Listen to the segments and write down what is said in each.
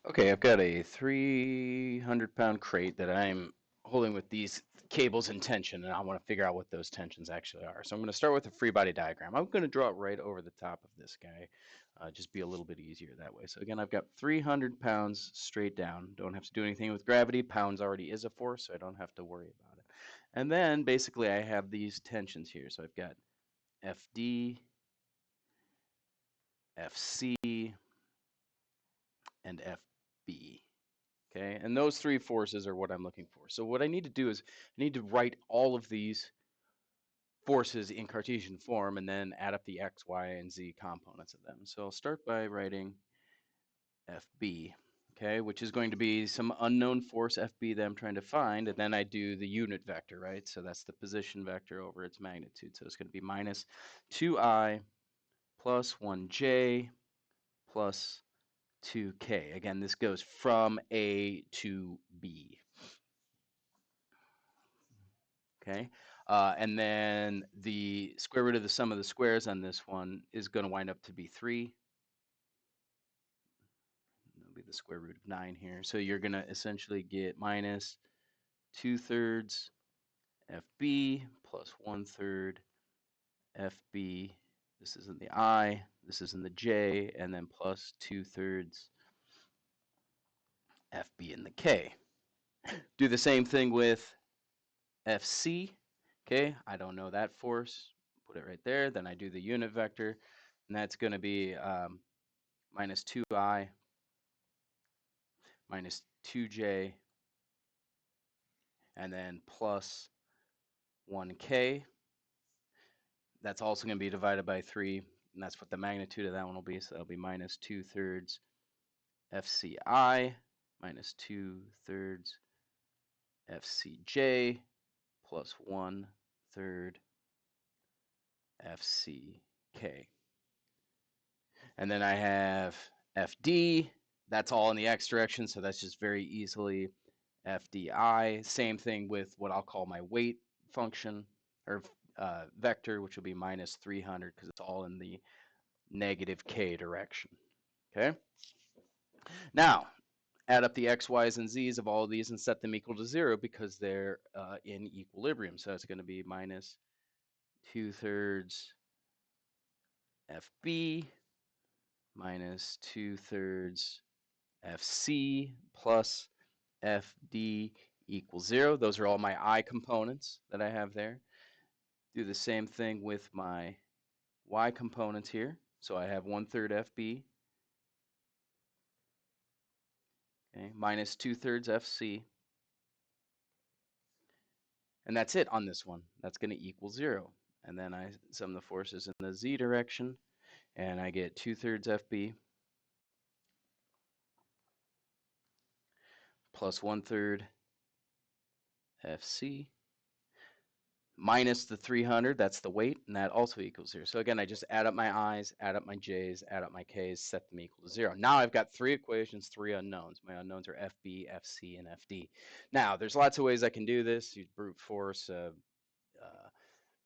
Okay, I've got a 300-pound crate that I'm holding with these cables in tension, and I want to figure out what those tensions actually are. So I'm going to start with a free body diagram. I'm going to draw it right over the top of this guy, just be a little bit easier that way. So again, I've got 300 pounds straight down. Don't have to do anything with gravity. Pounds already is a force, so I don't have to worry about it. And then basically I have these tensions here. So I've got FD, FC, and FB. Okay, and those three forces are what I'm looking for. So what I need to do is I need to write all of these forces in Cartesian form and then add up the x, y, and z components of them. So I'll start by writing FB, okay, which is going to be some unknown force FB that I'm trying to find, and then I do the unit vector, right? So that's the position vector over its magnitude. So it's going to be minus 2i plus 1j plus 2k. Again, this goes from A to B. Okay, and then the square root of the sum of the squares on this one is going to wind up to be 3. That'll be the square root of 9 here. So you're going to essentially get minus 2/3 FB plus 1/3 FB. This is in the I, this is in the J, and then plus 2/3 FB in the K. Do the same thing with FC. Okay, I don't know that force. Put it right there. Then I do the unit vector, and that's going to be minus 2i minus 2j, and then plus 1k. That's also going to be divided by 3, and that's what the magnitude of that one will be. So that'll be minus 2/3 FCI minus 2/3 FCJ plus 1/3 FCK. And then I have FD. That's all in the x direction, so that's just very easily FDI. Same thing with what I'll call my weight function or vector, which will be minus 300 because it's all in the negative k direction. Okay. Now, add up the x, y's, and z's of all of these and set them equal to 0 because they're in equilibrium. So it's going to be minus 2/3 FB minus 2/3 FC plus FD equals 0. Those are all my I components that I have there. Do the same thing with my Y components here. So I have 1/3 FB, okay, minus 2/3 FC. And that's it on this one. That's going to equal 0. And then I sum the forces in the Z direction, and I get 2/3 FB plus 1/3 FC minus the 300, that's the weight, and that also equals 0. So again, I just add up my i's, add up my j's, add up my k's, set them equal to 0. Now I've got 3 equations, 3 unknowns. My unknowns are FB, FC, and FD. Now, there's lots of ways I can do this. Use brute force,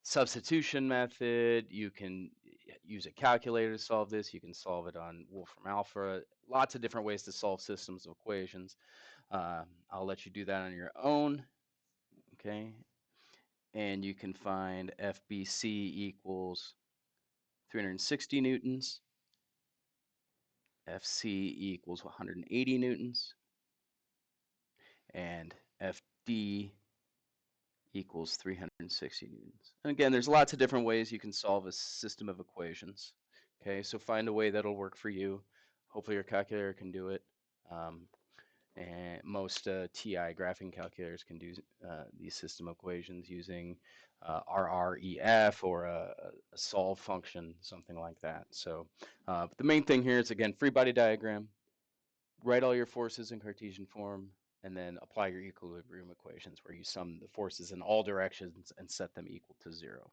substitution method. You can use a calculator to solve this. You can solve it on Wolfram Alpha. Lots of different ways to solve systems of equations. I'll let you do that on your own, okay? And you can find FBC equals 360 newtons, FC equals 180 newtons, and FD equals 360 newtons. And again, there's lots of different ways you can solve a system of equations. Okay, so find a way that'll work for you. Hopefully your calculator can do it. And most TI graphing calculators can do these system equations using RREF or a solve function, something like that. So but the main thing here is, again, free body diagram, write all your forces in Cartesian form, and then apply your equilibrium equations where you sum the forces in all directions and set them equal to 0.